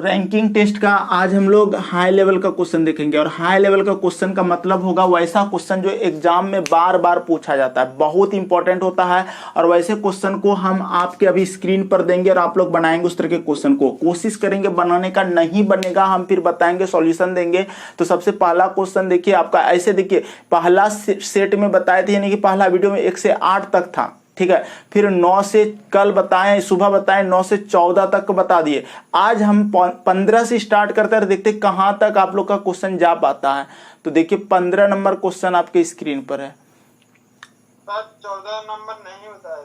Ranking test का आज हम लोग हाई लेवल का क्वेश्चन देखेंगे। और हाई लेवल का क्वेश्चन का मतलब होगा वैसा क्वेश्चन जो एग्जाम में बार बार पूछा जाता है, बहुत इंपॉर्टेंट होता है। और वैसे क्वेश्चन को हम आपके अभी स्क्रीन पर देंगे और आप लोग बनाएंगे उस तरह के क्वेश्चन को, कोशिश करेंगे बनाने का। नहीं बनेगा हम फिर बताएंगे, सॉल्यूशन देंगे। तो सबसे पहला क्वेश्चन देखिए आपका, ऐसे देखिए पहला सेट में बताए थे, यानी कि पहला वीडियो में 1 से 8 तक था, ठीक है। फिर 9 से कल बताएं, सुबह बताएं 9 से 14 तक बता दिए। आज हम 15 से स्टार्ट करते हैं, देखते कहां तक आप लोग का क्वेश्चन जा पाता है। तो देखिए 15 नंबर क्वेश्चन आपके स्क्रीन पर है। 14 नंबर नहीं बताया,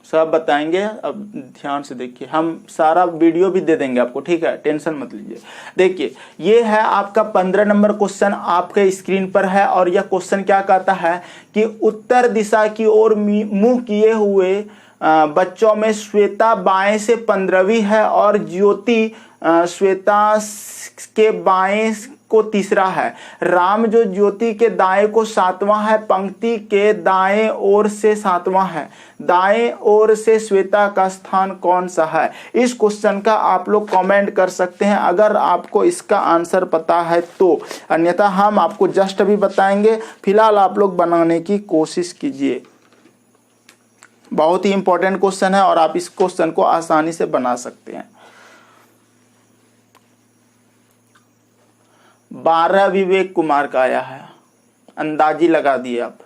सब बताएंगे, अब ध्यान से देखिए, हम सारा वीडियो भी दे देंगे आपको, ठीक है, टेंशन मत लीजिए। देखिए ये है आपका 15 नंबर क्वेश्चन आपके स्क्रीन पर है। और यह क्वेश्चन क्या कहता है कि उत्तर दिशा की ओर मुंह किए हुए बच्चों में श्वेता बाएं से 15वीं है और ज्योति श्वेता के बाएं को तीसरा है। राम जो ज्योति के दाएं को 7वां है, पंक्ति के दाएं ओर से 7वां है। दाएं ओर से श्वेता का स्थान कौन सा है? इस क्वेश्चन का आप लोग कमेंट कर सकते हैं अगर आपको इसका आंसर पता है तो, अन्यथा हम आपको जस्ट अभी बताएंगे। फिलहाल आप लोग बनाने की कोशिश कीजिए, बहुत ही इंपॉर्टेंट क्वेश्चन है और आप इस क्वेश्चन को आसानी से बना सकते हैं। 12 विवेक कुमार का आया है, अंदाजी लगा दिए आप।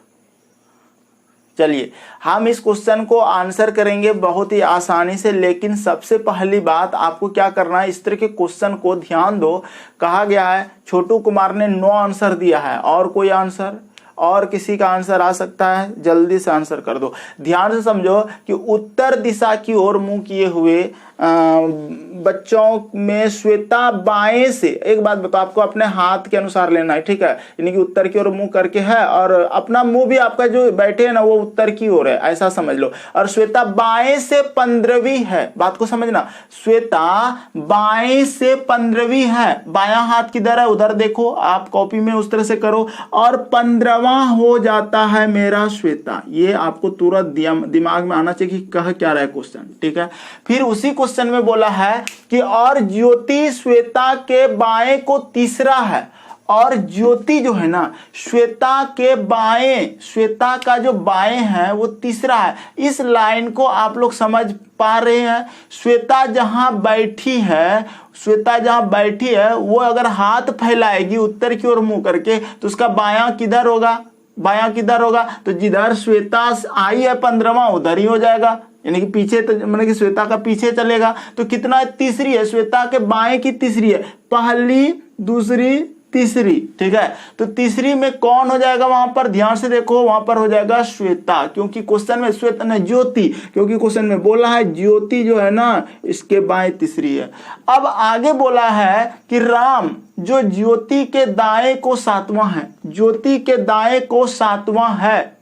चलिए हम इस क्वेश्चन को आंसर करेंगे बहुत ही आसानी से, लेकिन सबसे पहली बात आपको क्या करना है, इस तरह के क्वेश्चन को ध्यान दो। कहा गया है छोटू कुमार ने 9 आंसर दिया है, और कोई आंसर, और किसी का आंसर आ सकता है, जल्दी से आंसर कर दो। ध्यान से समझो कि उत्तर दिशा की ओर मुंह किए हुए बच्चों में श्वेता बाएं से, एक बात बताओ, आपको अपने हाथ के अनुसार लेना है, ठीक है, यानी कि उत्तर की ओर मुंह करके है और अपना मुंह भी आपका जो बैठे है ना वो उत्तर की ओर है, ऐसा समझ लो। और श्वेता बाएं से 15वीं है, बात को समझना, श्वेता बाएं से 15वीं है। बायां हाथ किधर है उधर देखो, आप कॉपी में उस तरह से करो, और 15वां हो जाता है मेरा श्वेता। ये आपको तुरंत दिमाग में आना चाहिए कि कह क्या रहा है क्वेश्चन, ठीक है। फिर उसी क्वेश्चन में बोला है कि और ज्योति श्वेता के बाएं को तीसरा है। और ज्योति जो है ना श्वेता के बाएं, श्वेता का जो बाएं है वो तीसरा है। इस लाइन को आप लोग समझ पा रहे हैं? श्वेता जहां बैठी है, श्वेता जहां बैठी है वो अगर हाथ फैलाएगी उत्तर की ओर मुंह करके तो उसका बायां किधर होगा? बायां किधर होगा? तो जिधर श्वेता आई है 15वां उधर ही हो जाएगा, यानी कि पीछे, तो मतलब कि श्वेता का पीछे चलेगा। तो कितना तीसरी है? श्वेता के बाएं की तीसरी है, पहली दूसरी तीसरी, ठीक है। तो तीसरी में कौन हो जाएगा? वहां पर ध्यान से देखो, वहां पर हो जाएगा श्वेता, क्योंकि क्वेश्चन में श्वेता नहीं ज्योति, क्योंकि क्वेश्चन में बोला है ज्योति जो है ना इसके बाएं तीसरी है। अब आगे बोला है कि राम जो ज्योति के दाएं को 7वां है, ज्योति के दाएं को 7वां है,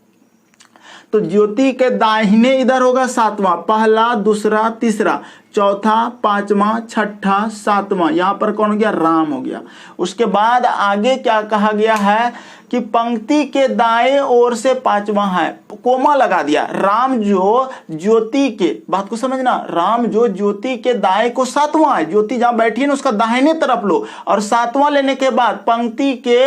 तो ज्योति के दाहिने इधर होगा 7वां, पहला दूसरा तीसरा चौथा पांचवा छठा सातवां, यहां पर कौन हो गया? राम हो गया। उसके बाद आगे क्या कहा गया है कि पंक्ति के दाएं ओर से 5वां है, कोमा लगा दिया। राम जो ज्योति के, बात को समझना, राम जो ज्योति के दाएं को 7वां है, ज्योति जहां बैठी है ना उसका दाहिने तरफ लो, और 7वां लेने के बाद पंक्ति के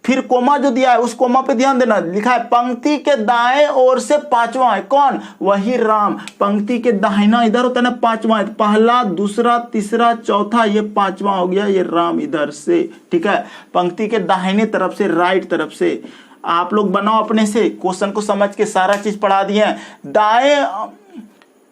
फिर कोमा जो दिया है उस कोमा पे ध्यान देना, लिखा है पंक्ति के दाएं ओर से 5वां है, कौन? वही राम। पंक्ति के दाहिना इधर होता है ना 5वां है, पहला दूसरा तीसरा चौथा, ये 5वां हो गया, ये राम इधर से, ठीक है। पंक्ति के दाहिने तरफ से, राइट तरफ से। आप लोग बनाओ अपने से, क्वेश्चन को समझ के सारा चीज पढ़ा दिए हैं। दाएं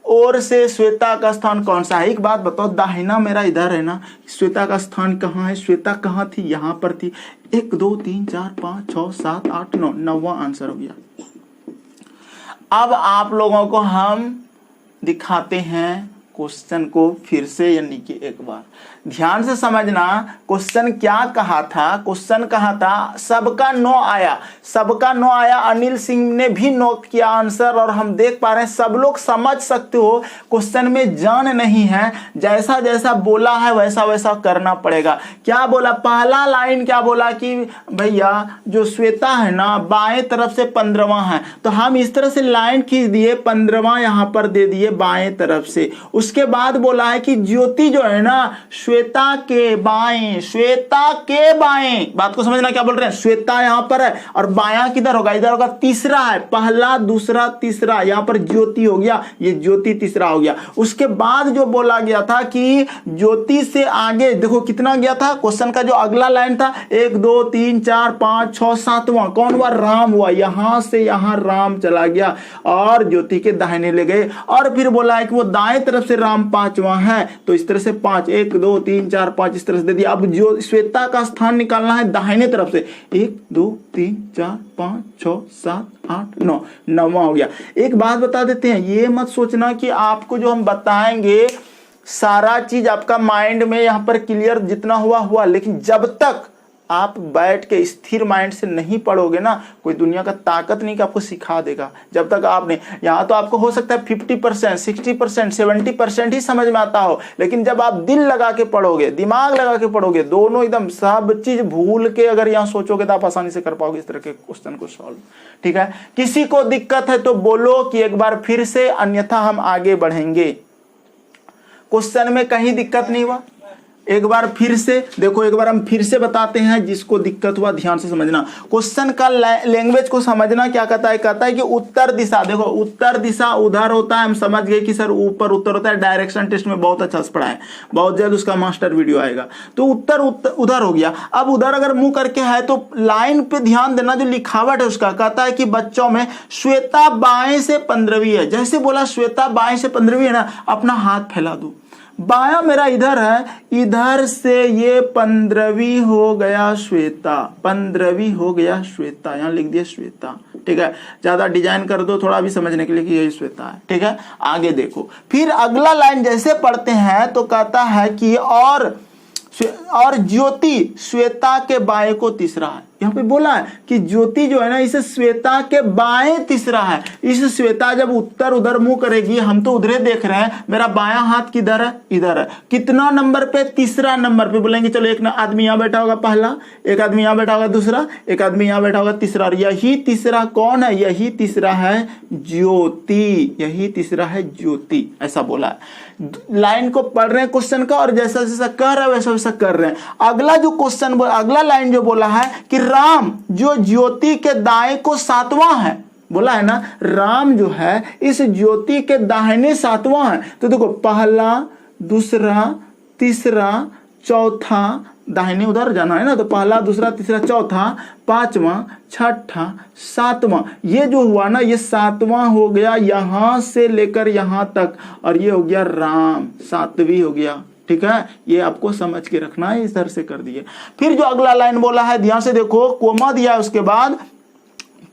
ओर से श्वेता का स्थान कौन सा है? एक बात बताओ, दाहिना मेरा इधर है ना, श्वेता का स्थान कहाँ है? श्वेता कहाँ थी? यहां पर थी। 1 2 3 4 5 6 7 8 9, 9वां आंसर हो गया। अब आप लोगों को हम दिखाते हैं क्वेश्चन को फिर से, यानी कि एक बार ध्यान से समझना। क्वेश्चन क्या कहा था? क्वेश्चन कहा था सबका 9 आया, सबका 9 आया। अनिल सिंह ने भी नोट किया आंसर, और हम देख पा रहे हैं सब लोग समझ सकते हो। क्वेश्चन में जान नहीं है, जैसा जैसा बोला है वैसा वैसा करना पड़ेगा। क्या बोला? पहला लाइन क्या बोला कि भैया जो श्वेता है ना बाएं तरफ से 15वां है, तो हम इस तरह से लाइन खींच दिए, 15वां यहां पर दे दिए बाएं तरफ से। उसके बाद बोला है कि ज्योति जो है ना श्वेता के बाएं, श्वेता के बाएं, बात को समझना क्या बोल रहे हैं, श्वेता यहां पर है और बायां किधर होगा, इधर होगा, तीसरा है, पहला दूसरा तीसरा, यहां पर ज्योति हो गया, ये ज्योति तीसरा हो गया। उसके बाद जो बोला गया था कि ज्योति से आगे देखो कितना गया था, क्वेश्चन का जो अगला लाइन था 1 2 3 4 5 6 7वां कौन हुआ, राम हुआ, यहां से यहां राम चला गया और ज्योति के दाहिने ले गए। और फिर बोला है कि वो दाएं तरफ से राम 5वां है, तो इस तरह से 5 1 2 3 4 5 इस तरह से दे दिया। अब जो श्वेता का स्थान निकालना है दाहिने तरफ से 1 2 3 4 5 6 7 8 9, 9वां हो गया। एक बात बता देते हैं, ये मत सोचना कि आपको जो हम बताएंगे सारा चीज आपका माइंड में यहां पर क्लियर जितना हुआ, लेकिन जब तक आप बैठ के स्थिर माइंड से नहीं पढ़ोगे ना, कोई दुनिया का ताकत नहीं कि आपको सिखा देगा। जब तक आपने यहाँ तो आपको हो सकता है 50%, 60%, 70% ही समझ में आता हो, लेकिन जब आप दिल लगा के पढ़ोगे, दिमाग लगा के पढ़ोगे, दोनों एकदम सब चीज भूल के अगर यहाँ सोचोगे तो आप आसानी से कर पाओगे इस तरह के क्वेश्चन को सॉल्व। ठीक है, किसी को दिक्कत है तो बोलो कि एक बार फिर से, अन्यथा हम आगे बढ़ेंगे। क्वेश्चन में कहीं दिक्कत नहीं हुआ, एक बार फिर से देखो, एक बार हम फिर से बताते हैं, जिसको दिक्कत हुआ ध्यान से समझना। क्वेश्चन का लैंग्वेज को समझना क्या कहता है कि उत्तर दिशा, देखो उत्तर दिशा उधर होता है, हम समझ गए कि सर ऊपर उत्तर होता है, डायरेक्शन टेस्ट में बहुत अच्छा से पढ़ा है, बहुत जल्द उसका मास्टर वीडियो आएगा। तो उत्तर उधर हो गया। अब उधर अगर मुंह करके है तो लाइन पे ध्यान देना, जो लिखावट है उसका कहता है कि बच्चों में श्वेता बाएं से 15वीं है। जैसे बोला श्वेता बाएं से 15वीं है ना, अपना हाथ फैला दो, बाया मेरा इधर है, इधर से ये 15वीं हो गया श्वेता, 15वीं हो गया श्वेता, यहां लिख दिया श्वेता। ठीक है, ज्यादा डिजाइन कर दो थोड़ा भी समझने के लिए कि यही श्वेता है। ठीक है, आगे देखो, फिर अगला लाइन जैसे पढ़ते हैं तो कहता है कि और ज्योति श्वेता के बाएं को तीसरा है। यहाँ पे बोला है कि ज्योति जो है ना इसे श्वेता के बाएं तीसरा है। इस श्वेता जब उत्तर उधर मुंह करेगी, हम तो उधरे देख रहे हैं, मेरा बायां हाथ किधर है, इधर है। कितना नंबर पे, तीसरा नंबर पे। बोलेंगे चलो एक आदमी यहाँ बैठा होगा पहला, एक आदमी यहाँ बैठा होगा दूसरा, एक आदमी यहाँ बैठा होगा तीसरा, और यही तीसरा कौन है, यही तीसरा है ज्योति, यही तीसरा है ज्योति, ऐसा बोला है। लाइन को पढ़ रहे हैं क्वेश्चन का, और जैसा जैसा कह रहे हैं वैसा वैसा कर रहे हैं। अगला जो क्वेश्चन, अगला लाइन जो बोला है कि राम जो ज्योति के दाएं को 7वां है, बोला है ना राम जो है इस ज्योति के दाहिने 7वां है। तो देखो पहला दूसरा तीसरा चौथा, दाहिने उधर जाना है ना, तो पहला दूसरा तीसरा चौथा 5वां 6ठा 7वां, ये जो हुआ ना ये 7वां हो गया यहां से लेकर यहां तक, और ये हो गया राम 7वीं हो गया। ठीक है, ये आपको समझ के रखना है, इस तरह से कर दिए। फिर जो अगला लाइन बोला है ध्यान से देखो, कोमा दिया है, उसके बाद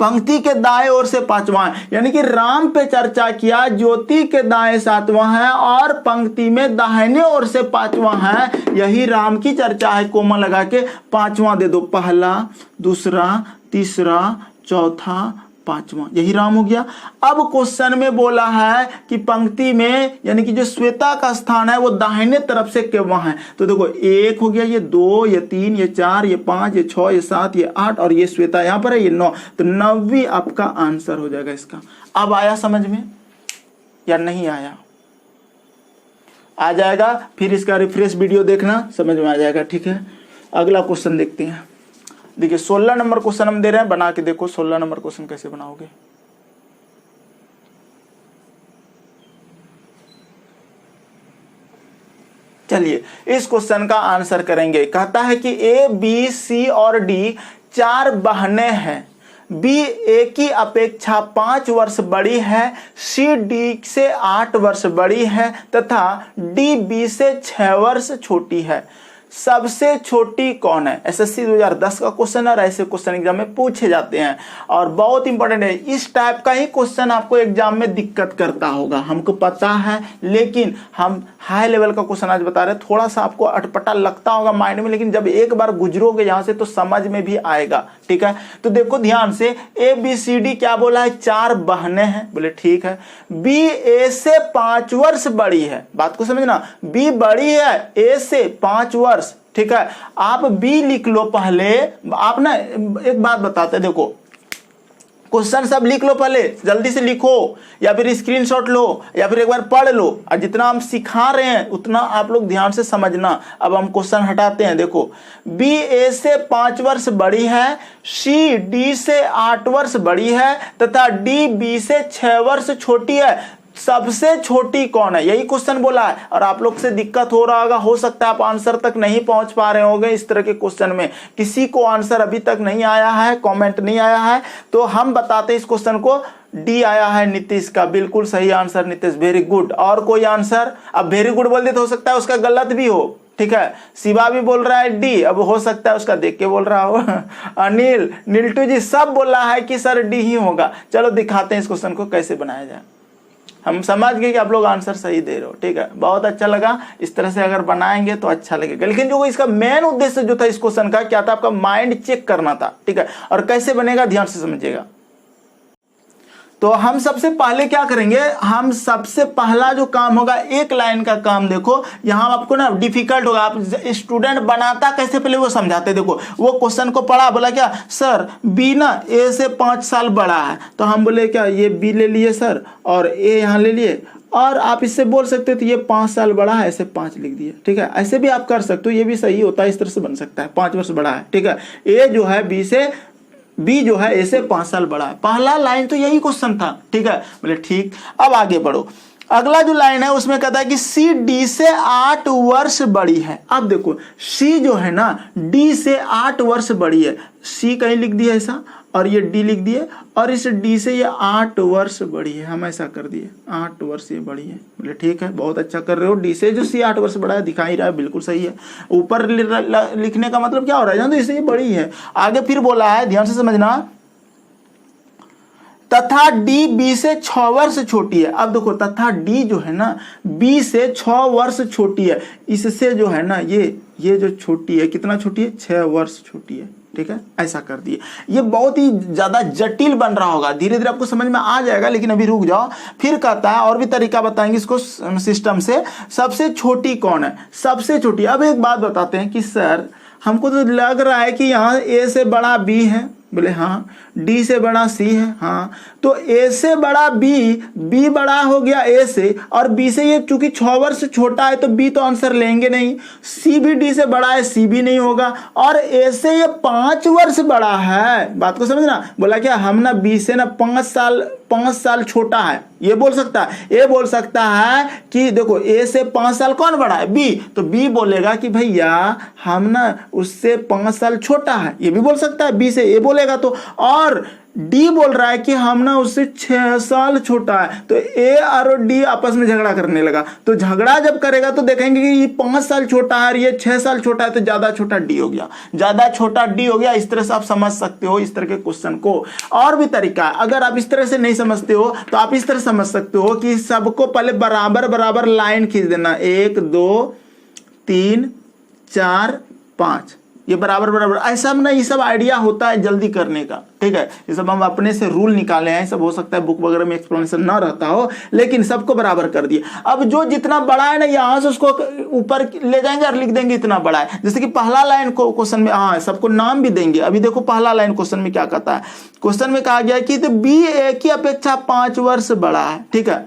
पंक्ति के दाएं ओर से 5वां है, यानी कि राम पे चर्चा किया, ज्योति के दाएं 7वां है और पंक्ति में दाहिने ओर से 5वां है, यही राम की चर्चा है। कोमा लगा के 5वां दे दो, पहला दूसरा तीसरा चौथा 5वां, यही राम हो गया। अब क्वेश्चन में बोला है कि पंक्ति में यानी कि जो श्वेता का स्थान है वो दाहिने तरफ से केवां है। तो देखो 1 हो गया, ये 2, ये 3, ये 4, ये 5, ये 6, ये 7, ये 8, और ये श्वेता यहां पर है, ये 9। तो 9वीं आपका आंसर हो जाएगा इसका। अब आया समझ में या नहीं आया? आ जाएगा, फिर इसका रिफ्रेश वीडियो देखना, समझ में आ जाएगा। ठीक है, अगला क्वेश्चन देखते हैं। देखिए 16 नंबर क्वेश्चन हम दे रहे हैं, बना के देखो 16 नंबर क्वेश्चन कैसे बनाओगे। चलिए इस क्वेश्चन का आंसर करेंगे। कहता है कि ए बी सी और डी 4 बहनें हैं। बी ए की अपेक्षा 5 वर्ष बड़ी है, सी डी से 8 वर्ष बड़ी है तथा डी बी से 6 वर्ष छोटी है। सबसे छोटी कौन है? एसएससी 2010 का क्वेश्चन है, ऐसे क्वेश्चन एग्जाम में पूछे जाते हैं और बहुत इंपॉर्टेंट है। इस टाइप का ही क्वेश्चन आपको एग्जाम में दिक्कत करता होगा, हमको पता है, लेकिन हम हाई लेवल का क्वेश्चन आज बता रहे हैं। थोड़ा सा आपको अटपटा लगता होगा माइंड में, लेकिन जब एक बार गुजरोगे यहां से तो समझ में भी आएगा। ठीक है, तो देखो ध्यान से, ए बी सी डी क्या बोला है? 4 बहनें हैं। बोले ठीक है। बी ए से 5 वर्ष बड़ी है, बात को समझना, बी बड़ी है ए से 5 वर्ष। ठीक है, आप बी लिख लो पहले। आप ना एक बात बताते, देखो क्वेश्चन सब लिख लो, पहले जल्दी से लिखो या फिर स्क्रीनशॉट लो या फिर एक बार पढ़ लो, और जितना हम सिखा रहे हैं उतना आप लोग ध्यान से समझना। अब हम क्वेश्चन हटाते हैं। देखो, बी ए से 5 वर्ष बड़ी है, सी डी से 8 वर्ष बड़ी है तथा डी बी से 6 वर्ष छोटी है। सबसे छोटी कौन है, यही क्वेश्चन बोला है। और आप लोग से दिक्कत हो रहा होगा, हो सकता है आप आंसर तक नहीं पहुंच पा रहे होंगे इस तरह के क्वेश्चन में, किसी को आंसर अभी तक नहीं आया है, कमेंट नहीं आया है, तो हम बताते हैं इस क्वेश्चन को। डी आया है नीतीश का, बिल्कुल सही आंसर नीतीश, वेरी गुड। और कोई आंसर? अब वेरी गुड बोल दे तो हो सकता है उसका गलत भी हो, ठीक है। शिवा भी बोल रहा है डी, अब हो सकता है उसका देख के बोल रहा हो। अनिल, नीलटू जी सब बोल रहा है कि सर डी ही होगा। चलो दिखाते हैं इस क्वेश्चन को कैसे बनाया जाए। हम समझ गए कि आप लोग आंसर सही दे रहे हो, ठीक है, बहुत अच्छा लगा। इस तरह से अगर बनाएंगे तो अच्छा लगेगा। लेकिन जो इसका मेन उद्देश्य जो था इस क्वेश्चन का क्या था, आपका माइंड चेक करना था, ठीक है। और कैसे बनेगा ध्यान से समझिएगा। तो हम सबसे पहले क्या करेंगे, हम सबसे पहला जो काम होगा, एक लाइन का काम। देखो यहाँ आपको ना डिफिकल्ट होगा, आप स्टूडेंट बनाता कैसे पहले वो समझाते। देखो वो क्वेश्चन को पढ़ा, बोला क्या सर बी ना ए से 5 साल बड़ा है, तो हम बोले क्या ये बी ले लिए सर और ए यहाँ ले लिए, और आप इससे बोल सकते हो तो ये 5 साल बड़ा है, ऐसे 5 लिख दिए, ठीक है। ऐसे भी आप कर सकते हो, ये भी सही होता है, इस तरह से बन सकता है, 5 वर्ष बड़ा है, ठीक है। ए जो है बी जो है ए से 5 साल बड़ा है। पहला लाइन तो यही क्वेश्चन था, ठीक है। बोले ठीक, अब आगे बढ़ो। अगला जो लाइन है उसमें कहता है कि सी डी से 8 वर्ष बड़ी है। अब देखो सी जो है ना डी से 8 वर्ष बड़ी है, सी कहीं लिख दिया ऐसा और ये डी लिख दिए, और इस डी से ये 8 वर्ष बड़ी है, हम ऐसा कर दिए 8 वर्ष ये बड़ी है। बोले ठीक है, बहुत अच्छा कर रहे हो। डी से जो सी 8 वर्ष बड़ा है दिखा ही रहा है, बिल्कुल सही है। ऊपर लिखने का मतलब क्या हो रहा है, जानते हो, इससे ये बड़ी है। आगे फिर बोला है, ध्यान से समझना, तथा डी बी से 6 वर्ष छोटी है। अब देखो तथा डी जो है ना बी से 6 वर्ष छोटी है, इससे जो है ना ये जो छोटी है, कितना छोटी है, 6 वर्ष छोटी है, ठीक है। ऐसा कर दिए। ये बहुत ही ज्यादा जटिल बन रहा होगा, धीरे धीरे आपको समझ में आ जाएगा, लेकिन अभी रुक जाओ। फिर कहता है और भी तरीका बताएंगे इसको सिस्टम से। सबसे छोटी कौन है, सबसे छोटी। अब एक बात बताते हैं कि सर हमको तो लग रहा है कि यहाँ ए से बड़ा बी है, बोले हाँ। डी से बड़ा सी है, हाँ। तो ए से बड़ा बी बड़ा हो गया ए से, और बी से ये चूंकि 6 वर्ष छोटा है तो बी तो आंसर लेंगे नहीं। सी भी डी से बड़ा है, सी भी नहीं होगा। और ए से ये 5 वर्ष बड़ा है, बात को समझना। बोला क्या हम ना बी से ना 5 साल छोटा है, ये बोल सकता है। ये बोल सकता है कि देखो ए से 5 साल कौन बड़ा है, बी, तो बी बोलेगा कि भैया हम ना उससे 5 साल छोटा है, ये भी बोल सकता है बी से, ये बोलेगा तो। और डी बोल रहा है कि हम ना उससे 6 साल छोटा है, तो ए और डी आपस में झगड़ा करने लगा। तो झगड़ा जब करेगा तो देखेंगे कि ये 5 साल छोटा है और ये 6 साल छोटा है, तो ज्यादा छोटा डी हो गया, ज्यादा छोटा डी हो गया। इस तरह से आप समझ सकते हो इस तरह के क्वेश्चन को। और भी तरीका है, अगर आप इस तरह से नहीं समझते हो तो आप इस तरह समझ सकते हो कि सबको पहले बराबर बराबर लाइन खींच देना, 1 2 3 4 5, ये बराबर बराबर। ऐसा ना ये सब आइडिया होता है जल्दी करने का, ठीक है। ये सब हम अपने से रूल निकाले हैं, सब हो सकता है बुक वगैरह में एक्सप्लेनेशन ना रहता हो, लेकिन सबको बराबर कर दिए। अब जो जितना बड़ा है ना यहाँ से उसको ऊपर ले जाएंगे और लिख देंगे इतना बड़ा है। जैसे कि पहला लाइन को क्वेश्चन में, हाँ सबको नाम भी देंगे। अभी देखो पहला लाइन क्वेश्चन में क्या कहता है, क्वेश्चन में कहा गया कि तो बी ए की अपेक्षा 5 वर्ष बड़ा है, ठीक है।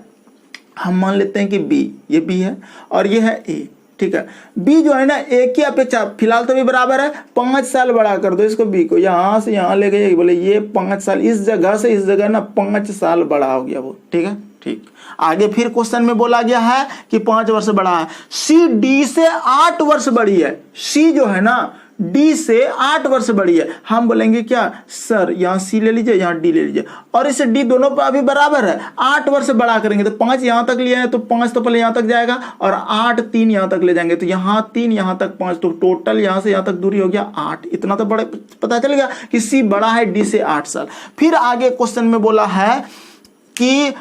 हम मान लेते हैं कि बी, ये बी है और ये है ए, ठीक है। बी जो है ना ए की अपेक्षा फिलहाल तो भी बराबर है, 5 साल बड़ा कर दो इसको, बी को यहां से यहां ले गए, बोले ये 5 साल, इस जगह से इस जगह ना 5 साल बड़ा हो गया वो, ठीक है। ठीक, आगे फिर क्वेश्चन में बोला गया है कि 5 वर्ष बड़ा है। सी डी से 8 वर्ष बड़ी है, सी जो है ना डी से 8 वर्ष बड़ी है। हम बोलेंगे क्या सर यहाँ सी ले लीजिए, यहाँ डी ले लीजिए, और इसे डी दोनों पर अभी बराबर है, 8 वर्ष बड़ा करेंगे तो 5 यहाँ तक लिया है तो 5 तो पहले यहाँ तक जाएगा, और 8 3 यहाँ तक ले जाएंगे तो यहाँ 3 यहाँ तक 5, तो टोटल यहाँ से यहाँ तक दूरी हो गया 8। इतना तो बड़े पता चल गया कि सी बड़ा है डी से 8 साल। फिर आगे क्वेश्चन में बोला है कि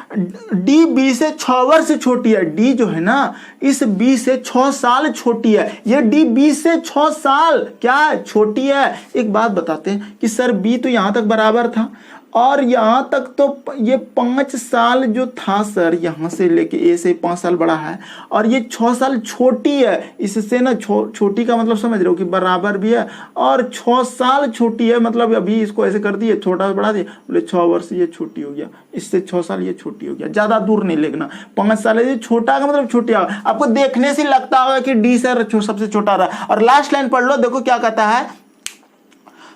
डी बी से 6 वर्ष छोटी है। डी जो है ना इस बी से 6 साल छोटी है, ये डी बी से 6 साल क्या छोटी है। एक बात बताते हैं कि सर बी तो यहां तक बराबर था और यहाँ तक तो ये 5 साल जो था सर, यहाँ से लेके ए से 5 साल बड़ा है, और ये 6 साल छोटी है। इससे ना छोटी का मतलब समझ रहे हो कि बराबर भी है, और 6 साल छोटी है, मतलब अभी इसको ऐसे कर दिए, छोटा बढ़ा दिए, बोले 6 वर्ष ये छोटी हो गया, इससे 6 साल ये छोटी हो गया। ज़्यादा दूर नहीं लेना, 5 साल है, छोटा का मतलब छोटी। आपको देखने से लगता होगा कि डी सर सबसे छोटा रहा। और लास्ट लाइन पढ़ लो, देखो क्या कहता है,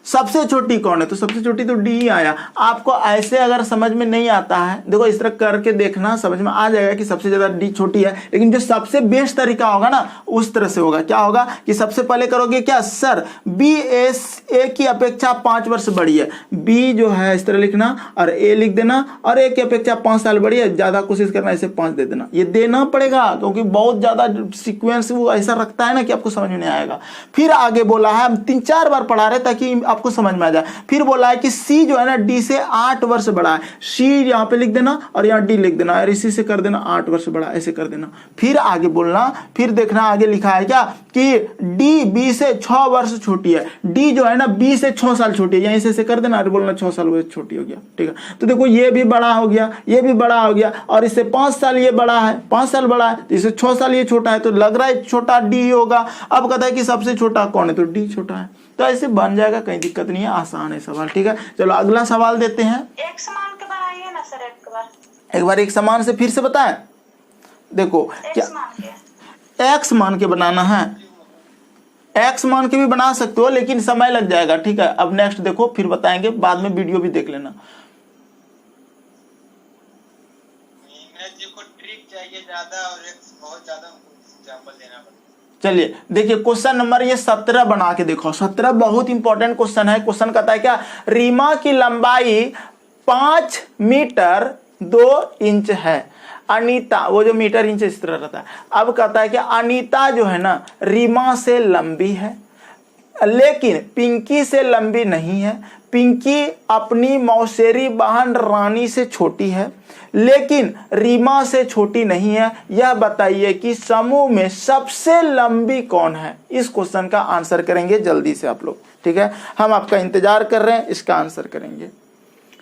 सबसे छोटी कौन है, तो सबसे छोटी तो डी ही आया। आपको ऐसे अगर समझ में नहीं आता है, देखो इस तरह करके देखना, समझ में आ जाएगा कि सबसे ज्यादा डी छोटी है। लेकिन जो सबसे बेस्ट तरीका होगा ना, उस तरह से होगा। क्या होगा कि सबसे पहले करोगे क्या, सर बी ए की अपेक्षा 5 वर्ष बड़ी है, बी जो है इस तरह लिखना और ए लिख देना, और ए की अपेक्षा 5 साल बड़ी है, ज्यादा कोशिश करना, इसे 5 दे देना। ये देना पड़ेगा क्योंकि बहुत ज्यादा सीक्वेंस वो ऐसा रखता है ना कि आपको समझ में नहीं आएगा। फिर आगे बोला है, हम 3-4 बार पढ़ा रहे ताकि आपको समझ में आ जाए। फिर बोला है कि सी जो है ना डी से 8 वर्ष बड़ा है, सी यहां पे लिख देना और यहां डी लिख देना, और इसी से कर देना 8 वर्ष बड़ा, ऐसे कर देना। फिर आगे बोलना, फिर देखना आगे लिखा है क्या कि डी बी से 6 वर्ष छोटी है, डी जो है ना बी से 6 साल छोटी है, यहीं से कर देना और बोलना 6 साल वो छोटी हो गया। ठीक है, तो देखो ये भी बड़ा हो गया, ये भी बड़ा हो गया, और इससे 5 साल ये बड़ा है, 5 साल बड़ा है, तो इससे 6 साल ये छोटा है, तो लग रहा है छोटा डी होगा। अब कहता है कि सबसे छोटा कौन है, तो डी छोटा है। तो ऐसे बन जाएगा, कहीं दिक्कत नहीं है, आसान है सवाल। ठीक है, चलो अगला सवाल देते हैं। एक समान के बनाइए ना सर, एक बार एक समान से फिर से बताएं। देखो क्या एक्स मान के बनाना है, एक्स मान के भी बना सकते हो, लेकिन समय लग जाएगा। ठीक है, अब नेक्स्ट देखो, फिर बताएंगे, बाद में वीडियो भी देख लेना। जी को ट्रिक चाहिए ज्यादा और एक्स बहुत ज्यादा एग्जांपल देना पड़ता है। चलिए देखिए, क्वेश्चन नंबर ये 17 बना के देखो। 17 बहुत इंपॉर्टेंट क्वेश्चन है। क्वेश्चन कहता है क्या, रीमा की लंबाई 5 मीटर 2 इंच है, अनीता, वो जो मीटर इंच इस तरह रहता है। अब कहता है कि अनीता जो है ना रीमा से लंबी है, लेकिन पिंकी से लंबी नहीं है। पिंकी अपनी मौसेरी बहन रानी से छोटी है, लेकिन रीमा से छोटी नहीं है। यह बताइए कि समूह में सबसे लंबी कौन है। इस क्वेश्चन का आंसर करेंगे जल्दी से आप लोग। ठीक है, हम आपका इंतजार कर रहे हैं, इसका आंसर करेंगे।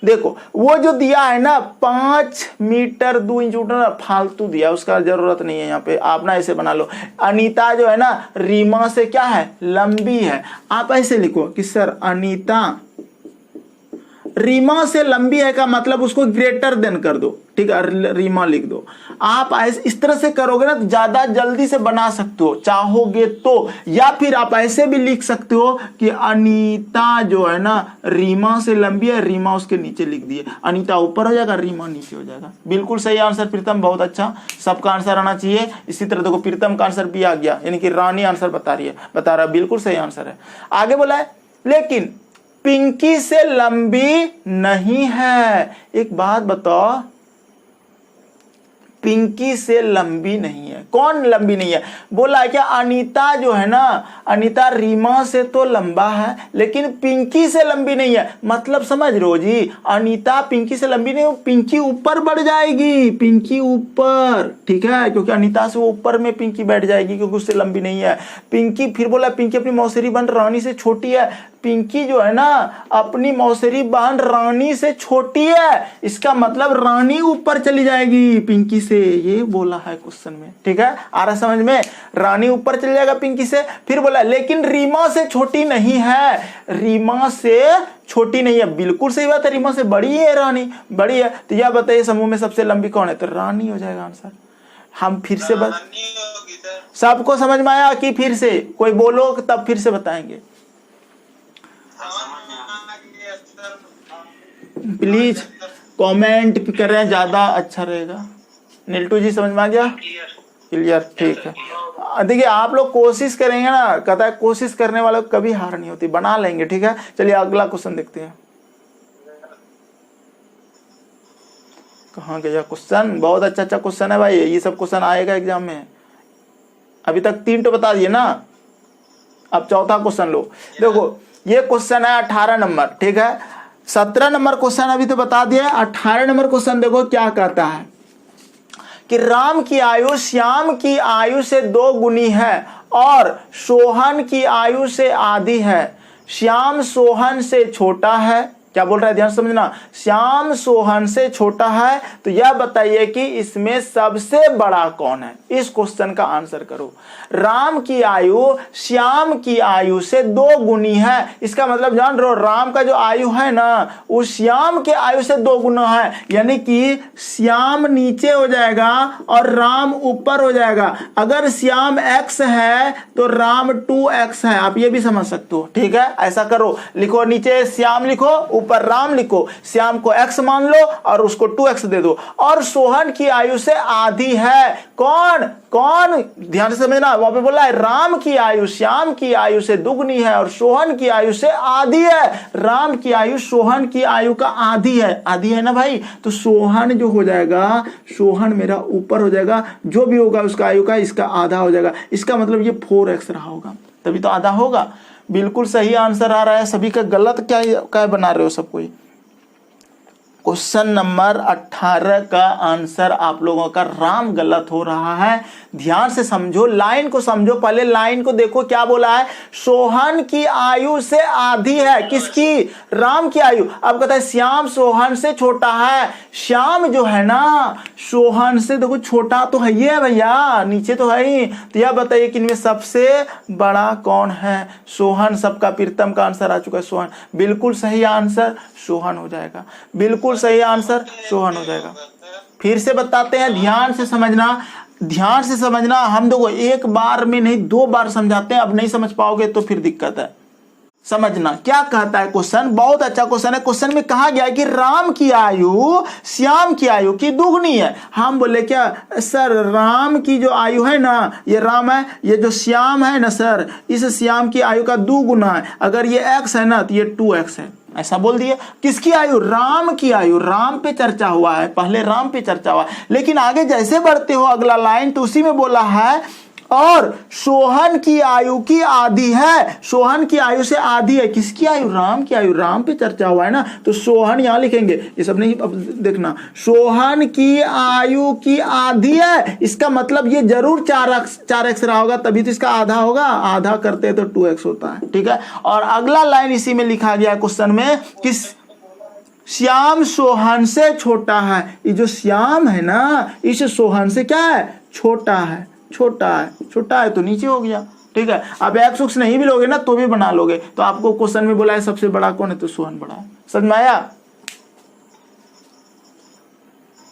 देखो वो जो दिया है ना 5 मीटर 2 इंच, फालतू दिया, उसका जरूरत नहीं है। यहाँ पे आप ना ऐसे बना लो, अनीता जो है ना रीमा से क्या है, लंबी है। आप ऐसे लिखो कि सर अनीता रीमा से लंबी है का मतलब उसको ग्रेटर देन कर दो। ठीक है, रीमा लिख दो। आप ऐसे इस तरह से करोगे ना तो ज्यादा जल्दी से बना सकते हो चाहोगे तो, या फिर आप ऐसे भी लिख सकते हो कि अनीता जो है ना रीमा से लंबी है, रीमा उसके नीचे लिख दिए, अनीता ऊपर हो जाएगा, रीमा नीचे हो जाएगा। बिल्कुल सही आंसर प्रीतम, बहुत अच्छा, सबका आंसर आना चाहिए। इसी तरह देखो प्रीतम का आंसर भी आ गया, यानी कि रानी आंसर बता रहा है, बिल्कुल सही आंसर है। आगे बोला है लेकिन पिंकी से लंबी नहीं है। एक बात बताओ, पिंकी से लंबी नहीं है, कौन लंबी नहीं है? बोला है क्या अनीता जो है ना, अनीता रीमा से तो लंबा है लेकिन पिंकी से लंबी नहीं है। मतलब समझ रहे हो जी, अनीता पिंकी से लंबी नहीं, पिंकी ऊपर बढ़ जाएगी, पिंकी ऊपर। ठीक है, क्योंकि अनीता से वो ऊपर में पिंकी बैठ जाएगी क्योंकि उससे लंबी नहीं है पिंकी। फिर बोला पिंकी अपनी मौसेरी बहन रानी से छोटी है। पिंकी जो है ना अपनी मौसेरी बहन रानी से छोटी है, इसका मतलब रानी ऊपर चली जाएगी पिंकी से, ये बोला है क्वेश्चन में। ठीक है, आ रहा समझ में, रानी ऊपर चली जाएगा पिंकी से। फिर बोला लेकिन रीमा से छोटी नहीं है, रीमा से छोटी नहीं है, बिल्कुल सही बात है, रीमा से बड़ी है, रानी बड़ी है। तो यह बताइए समूह में सबसे लंबी कौन है, तो रानी हो जाएगा आंसर। हम फिर से बस सबको समझ में आया कि फिर से कोई बोलो तब फिर से बताएंगे, प्लीज कमेंट कर रहे हैं, ज्यादा अच्छा रहेगा। नीलटू जी समझ में आ गया, क्लियर? ठीक है, देखिए आप लोग कोशिश करेंगे ना, कहता है कोशिश करने वालों को कभी हार नहीं होती, बना लेंगे। ठीक है, चलिए अगला क्वेश्चन देखते हैं। कहाँ गया क्वेश्चन? बहुत अच्छा क्वेश्चन है भाई, ये सब क्वेश्चन आएगा एग्जाम में। अभी तक 3 तो बता दिए ना, अब चौथा क्वेश्चन लो। देखो ये क्वेश्चन है 18 नंबर। ठीक है, 17 नंबर क्वेश्चन अभी तो बता दिया, 18 नंबर क्वेश्चन देखो क्या कहता है कि राम की आयु श्याम की आयु से 2 गुनी है और सोहन की आयु से आधी है। श्याम सोहन से छोटा है, क्या बोल रहा है, ध्यान से समझना। श्याम सोहन से छोटा है, तो यह बताइए कि इसमें सबसे बड़ा कौन है। इस क्वेश्चन का आंसर करो। राम की आयु श्याम की आयु से 2 गुनी है। इसका मतलब जान रहे हो, राम का जो आयु है ना वो श्याम के आयु से 2 गुना है, यानी कि श्याम नीचे हो जाएगा और राम ऊपर हो जाएगा। अगर श्याम x है तो राम 2x है, आप ये भी समझ सकते हो। ठीक है, ऐसा करो, लिखो नीचे श्याम लिखो, ऊपर राम लिखो, श्याम को x मान लो और उसको 2x दे दो। और सोहन की आयु से आधी है। कौन कौन, ध्यान से समझना, वहां पे बोला है राम की आयु श्याम की आयु से दुगनी है और सोहन की आयु से आधी है। राम की आयु सोहन की आयु का आधी है, आधी है ना भाई। तो सोहन जो हो जाएगा, सोहन मेरा ऊपर हो जाएगा, जो भी होगा उसका आयु का इसका आधा हो जाएगा। इसका मतलब ये 4x रहा होगा, तभी तो आधा होगा। बिल्कुल सही आंसर आ रहा है। सभी का गलत क्या बना रहे हो सब कोई। क्वेश्चन नंबर 18 का आंसर आप लोगों का राम गलत हो रहा है। ध्यान से समझो, लाइन को समझो, पहले लाइन को देखो क्या बोला है। सोहन की आयु से आधी है, किसकी, राम की आयु। अब कहता है श्याम सोहन से छोटा है। श्याम जो है ना सोहन से देखो छोटा तो है, ये भैया नीचे तो है ही। तो यह बताइए कि इनमें सबसे बड़ा कौन है। सोहन, सबका प्रीतम का आंसर आ चुका है, सोहन। बिल्कुल सही आंसर सोहन हो जाएगा, बिल्कुल सही आंसर सोहन हो जाएगा। फिर से बताते हैं, ध्यान से समझना, ध्यान से समझना। हम देखो एक बार में नहीं 2 बार समझाते हैं, अब नहीं समझ पाओगे तो फिर दिक्कत है। समझना क्या कहता है क्वेश्चन, बहुत अच्छा क्वेश्चन है। क्वेश्चन में कहा गया है कि राम की आयु श्याम की आयु की दुगनी है। हम बोले क्या सर, राम की जो आयु है ना, ये राम है, ये जो श्याम है ना सर, इस श्याम की आयु का 2 गुना है। अगर ये x है ना तो ये 2x है, ऐसा बोल दिए। किसकी आयु, राम की आयु। राम पे चर्चा हुआ है, पहले राम पे चर्चा हुआ है, लेकिन आगे जैसे बढ़ते हो अगला लाइन तो उसी में बोला है और सोहन की आयु की आधी है। सोहन की आयु से आधी है, किसकी आयु, राम की आयु। राम पे चर्चा हुआ है ना, तो सोहन यहां लिखेंगे, ये सब नहीं। अब देखना, सोहन की आयु की आधी है, इसका मतलब ये जरूर 4x रहा होगा, तभी तो इसका आधा होगा। आधा करते हैं तो 2x होता है। ठीक है, और अगला लाइन इसी में लिखा गया क्वेश्चन में, किस श्याम सोहन से छोटा है। ये जो श्याम है ना इस सोहन से क्या है, छोटा है, छोटा है, छोटा है तो नीचे हो गया। ठीक है, आप x उक्स नहीं भी लोगे ना तो भी बना लोगे। तो आपको क्वेश्चन में बोला है सबसे बड़ा कौन है, तो सोहन बड़ा है। समझ में आया,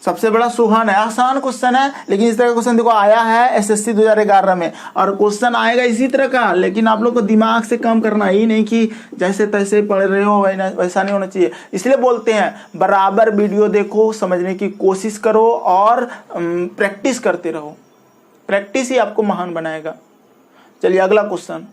सबसे बड़ा सोहन है। आसान क्वेश्चन है, लेकिन इस तरह का क्वेश्चन देखो आया है एसएससी 2011 में, और क्वेश्चन आएगा इसी तरह का। लेकिन आप लोग को दिमाग से कम करना ही नहीं कि जैसे तैसे पढ़ रहे हो, वैसा नहीं होना चाहिए। इसलिए बोलते हैं बराबर वीडियो देखो, समझने की कोशिश करो और प्रैक्टिस करते रहो। प्रैक्टिस ही आपको महान बनाएगा। चलिए अगला क्वेश्चन,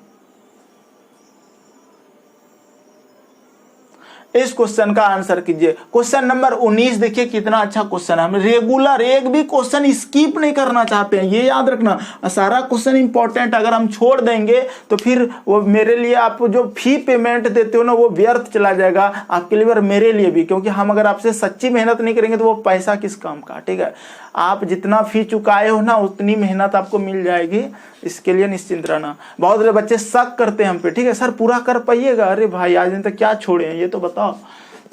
इस क्वेश्चन का आंसर कीजिए। क्वेश्चन नंबर 19 देखिए कितना अच्छा क्वेश्चन है। हम रेगुलर एक भी क्वेश्चन स्किप नहीं करना चाहते हैं, ये याद रखना। सारा क्वेश्चन इंपॉर्टेंट, अगर हम छोड़ देंगे तो फिर वो मेरे लिए आप जो फी पेमेंट देते हो ना वो व्यर्थ चला जाएगा आपके लिए और मेरे लिए भी, क्योंकि हम अगर आपसे सच्ची मेहनत नहीं करेंगे तो वो पैसा किस काम का। ठीक है, आप जितना फी चुकाए हो ना उतनी मेहनत आपको मिल जाएगी, इसके लिए निश्चिंत रहना। बहुत सारे बच्चे शक करते हैं हम पे, ठीक है सर पूरा कर पाइएगा, अरे भाई आज दिन तक क्या छोड़े हैं ये तो बताओ।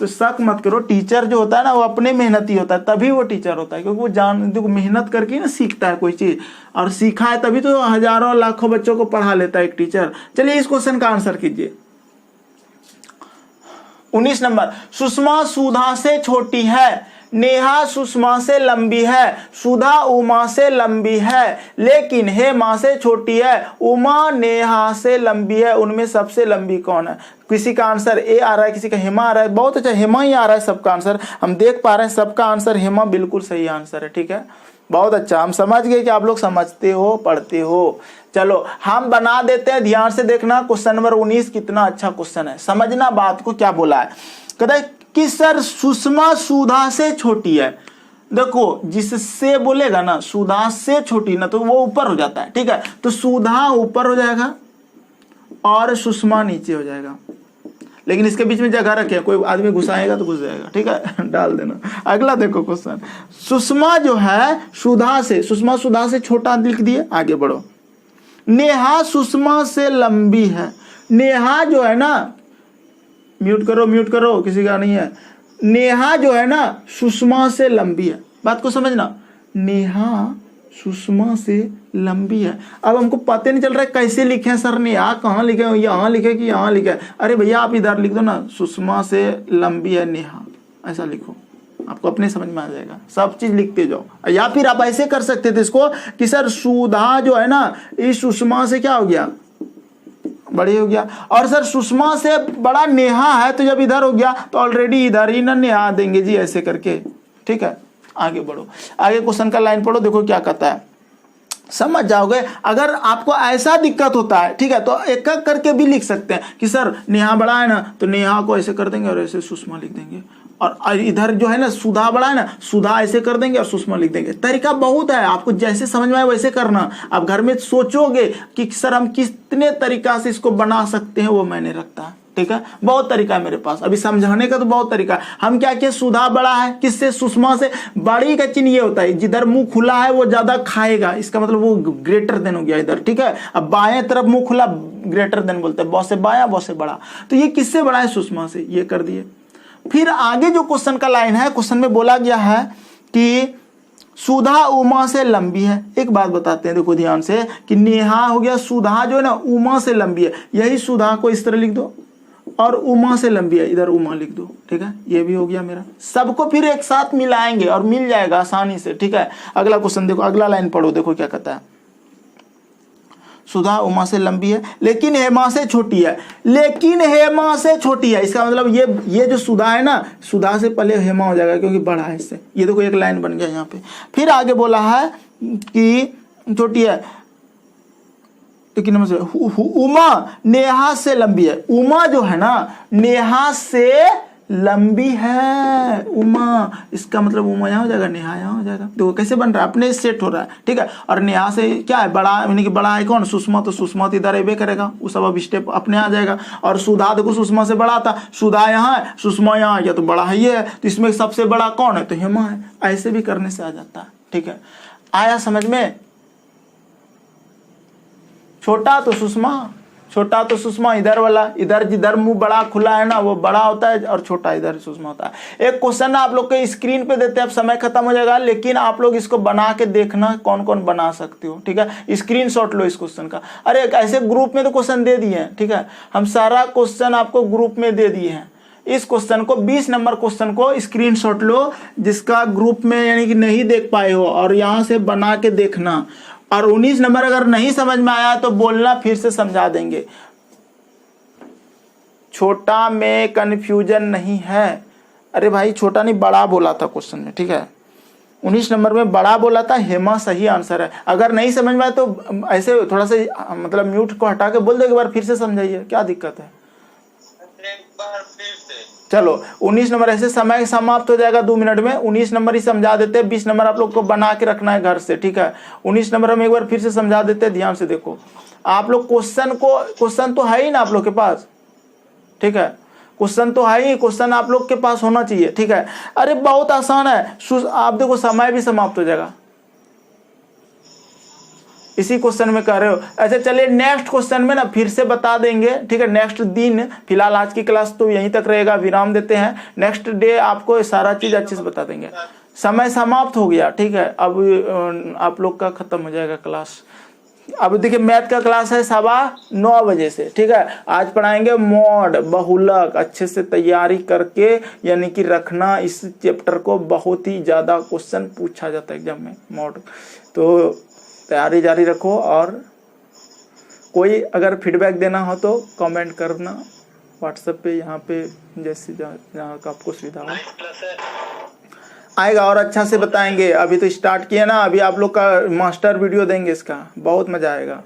तो शक मत करो, टीचर जो होता है ना वो अपने मेहनती होता है, तभी वो टीचर होता है, क्योंकि वो देखो मेहनत करके ना सीखता है कोई चीज, और सीखा है तभी तो हजारों लाखों बच्चों को पढ़ा लेता है एक टीचर। चलिए इस क्वेश्चन का आंसर कीजिए। 19 नंबर, सुषमा सुधा से छोटी है, नेहा सुषमा से लंबी है, सुधा उमा से लंबी है, लेकिन हेमा से छोटी है। उमा नेहा से लंबी है, उनमें सबसे लंबी कौन है। किसी का आंसर ए आ रहा है, किसी का हेमा आ रहा है। बहुत अच्छा, हेमा ही आ रहा है सबका आंसर, हम देख पा रहे हैं सबका आंसर हेमा बिल्कुल सही आंसर है। ठीक है, बहुत अच्छा, हम समझ गए कि आप लोग समझते हो, पढ़ते हो। चलो हम बना देते हैं, ध्यान से देखना। क्वेश्चन नंबर 19 कितना अच्छा क्वेश्चन है, समझना बात को। क्या बोला है, कहता है कि सर सुषमा सुधा से छोटी है। देखो जिससे बोलेगा ना सुधा से छोटी ना तो वो ऊपर हो जाता है। ठीक है, तो सुधा ऊपर हो जाएगा और सुषमा नीचे हो जाएगा, लेकिन इसके बीच में जगह रखे, कोई आदमी घुसाएगा तो घुस जाएगा। ठीक है, डाल देना। अगला देखो क्वेश्चन, सुषमा जो है सुधा से, सुषमा सुधा से छोटा लिख दिए, आगे बढ़ो। नेहा सुषमा से लंबी है, नेहा जो है ना म्यूट करो, किसी का नहीं है। नेहा जो है ना सुषमा से लंबी है, बात को समझना, नेहा सुषमा से लंबी है। अब हमको पता नहीं चल रहा है कैसे लिखे सर, नेहा कहाँ लिखे, यहाँ लिखे कि यहाँ लिखे। अरे भैया आप इधर लिख दो ना, सुषमा से लंबी है नेहा, ऐसा लिखो, आपको अपने समझ में आ जाएगा। सब चीज लिखते जाओ। या फिर आप ऐसे कर सकते थे इसको कि सर सुधा जो है ना इस सुषमा से क्या हो गया, बड़ी हो गया, और सर सुषमा से बड़ा नेहा है, तो जब इधर हो गया तो ऑलरेडी इधर ही ना नेहा देंगे जी, ऐसे करके। ठीक है, आगे बढ़ो, आगे क्वेश्चन का लाइन पढ़ो, देखो क्या कहता है, समझ जाओगे। अगर आपको ऐसा दिक्कत होता है, ठीक है, तो एक एक करके भी लिख सकते हैं कि सर नेहा बड़ा है ना, तो नेहा को ऐसे कर देंगे और ऐसे सुषमा लिख देंगे, और इधर जो है ना सुधा बड़ा है ना, सुधा ऐसे कर देंगे और सुषमा लिख देंगे। तरीका बहुत है, आपको जैसे समझ में आए वैसे करना। आप घर में सोचोगे कि सर हम कितने तरीका से इसको बना सकते हैं, वो मैंने रखता है। ठीक है, बहुत तरीका है मेरे पास, अभी समझाने का तो बहुत तरीका है। हम क्या किए, सुधा बड़ा है किससे, सुषमा से। बड़ी का चिन्ह ये होता है जिधर मुंह खुला है वो ज्यादा खाएगा, इसका मतलब वो ग्रेटर देन हो गया इधर। ठीक है, अब बाएं तरफ मुंह खुला ग्रेटर देन बोलते हैं, बहुत से बाया बहुत से बड़ा, तो ये किससे बड़ा है, सुषमा से, ये कर दिए। फिर आगे जो क्वेश्चन का लाइन है, क्वेश्चन में बोला गया है कि सुधा उमा से लंबी है। एक बात बताते हैं, देखो ध्यान से, कि नेहा हो गया, सुधा जो है ना उमा से लंबी है, यही सुधा को इस तरह लिख दो, और उमा से लंबी है, इधर उमा लिख दो। ठीक है, ये भी हो गया मेरा। सबको फिर एक साथ मिलाएंगे और मिल जाएगा आसानी से। ठीक है, अगला क्वेश्चन देखो, अगला लाइन पढ़ो, देखो क्या कहता है, सुधा उमा से लंबी है लेकिन हेमा से छोटी है, लेकिन हेमा से छोटी है, इसका मतलब ये जो सुधा है ना, सुधा से पहले हेमा हो जाएगा क्योंकि बड़ा है इससे। ये देखो एक लाइन बन गया यहाँ पे। फिर आगे बोला है कि छोटी है लेकिन उमा नेहा से लंबी है। उमा जो है ना नेहा से लंबी है, उमा, इसका मतलब उमा यहाँ हो जाएगा, नेहा यहाँ हो जाएगा। देखो कैसे बन रहा है, अपने सेट हो रहा है। ठीक है, और नेहा से क्या है, बड़ा, यानी कि बड़ा है कौन, सुषमा, तो सुषमा तो इधर अबे करेगा, वो सब अब स्टेप अपने आ जाएगा। और सुधा देखो सुषमा से बड़ा था, सुधा यहाँ है, सुषमा यहाँ है, तो बड़ा है ये है, तो इसमें सबसे बड़ा कौन है, तो हेमा है। ऐसे भी करने से आ जाता है। ठीक है, आया समझ में। छोटा तो सुषमा, छोटा तो सुषमा इधर वाला, इधर जिधर मुंह बड़ा खुला है ना वो बड़ा होता है, और छोटा इधर सुषमा होता है। एक क्वेश्चन आप लोग के स्क्रीन पे देते हैं, अब समय खत्म हो जाएगा, लेकिन आप लोग इसको बना के देखना कौन कौन बना सकते हो। ठीक है, स्क्रीनशॉट लो इस क्वेश्चन का। अरे ऐसे ग्रुप में तो क्वेश्चन दे दिए हैं। ठीक है, हम सारा क्वेश्चन आपको ग्रुप में दे दिए हैं। इस क्वेश्चन को 20 नंबर क्वेश्चन को स्क्रीनशॉट लो, जिसका ग्रुप में यानी कि नहीं देख पाए हो, और यहाँ से बना के देखना। और 19 नंबर अगर नहीं समझ में आया तो बोलना, फिर से समझा देंगे। छोटा में कंफ्यूजन नहीं है। अरे भाई छोटा नहीं बड़ा बोला था क्वेश्चन में। ठीक है, 19 नंबर में बड़ा बोला था, हेमा सही आंसर है। अगर नहीं समझ में आया तो ऐसे थोड़ा सा मतलब म्यूट को हटा के बोल दो, एक बार फिर से समझाइए, क्या दिक्कत है। एक बार फिर से चलो 19 नंबर, ऐसे समय समाप्त हो जाएगा 2 मिनट में। 19 नंबर ही समझा देते हैं, 20 नंबर आप लोग को बना के रखना है घर से। ठीक है, 19 नंबर हम एक बार फिर से समझा देते हैं, ध्यान से देखो। आप लोग क्वेश्चन तो है ही ना आप लोग के पास। ठीक है, क्वेश्चन तो है ही, क्वेश्चन आप लोग के पास होना चाहिए। ठीक है, अरे बहुत आसान है, आप देखो समय भी समाप्त हो जाएगा, इसी क्वेश्चन में कर रहे हो। ऐसे चलिए नेक्स्ट क्वेश्चन में ना फिर से बता देंगे। ठीक है, नेक्स्ट दिन, फिलहाल आज की क्लास तो यहीं तक रहेगा, विराम देते हैं। नेक्स्ट डे आपको सारा चीज अच्छे से बता देंगे। समय समाप्त हो गया। ठीक है, अब आप लोग का खत्म हो जाएगा क्लास। अब देखिए मैथ का क्लास है 9:15 बजे से। ठीक है, आज पढ़ाएंगे मॉड, बहुलक, अच्छे से तैयारी करके यानी कि रखना। इस चैप्टर को बहुत ही ज्यादा क्वेश्चन पूछा जाता है एग्जाम में, मॉड, तो तैयारी जारी रखो। और कोई अगर फीडबैक देना हो तो कमेंट करना व्हाट्सएप पे, यहाँ पे जैसे जहाँ का आपको सुविधा हो आएगा, और अच्छा से बताएंगे। अभी तो स्टार्ट किया ना, अभी आप लोग का मास्टर वीडियो देंगे, इसका बहुत मजा आएगा।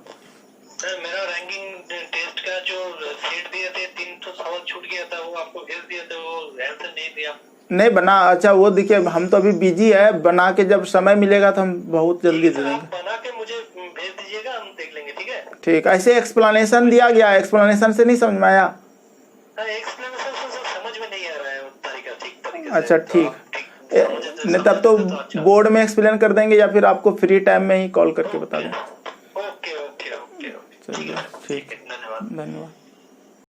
सर मेरा रैंकिंग टेस्ट का जो सीट दिए थे 300 सवाल छूट गया था, वो आपको भेज दिया था, वो आंसर नहीं दिया, नहीं बना। अच्छा वो देखिए हम तो अभी बिजी है, बना के जब समय मिलेगा तो हम बहुत जल्दी दे देंगे। बना के मुझे भेज दीजिएगा, हम देख लेंगे। ठीक है, ठीक, ऐसे एक्सप्लेनेशन दिया गया, एक्सप्लेनेशन से नहीं समझ में आया। एक्सप्लेनेशन से समझ में नहीं आ रहा है वो तरीका, ठीक तरीके से। अच्छा ठीक, नहीं तब तो बोर्ड में एक्सप्लेन कर देंगे, या फिर आपको फ्री टाइम में ही कॉल करके बता दें। ओके ओके ओके, चलिए ठीक, धन्यवाद। धन्यवाद।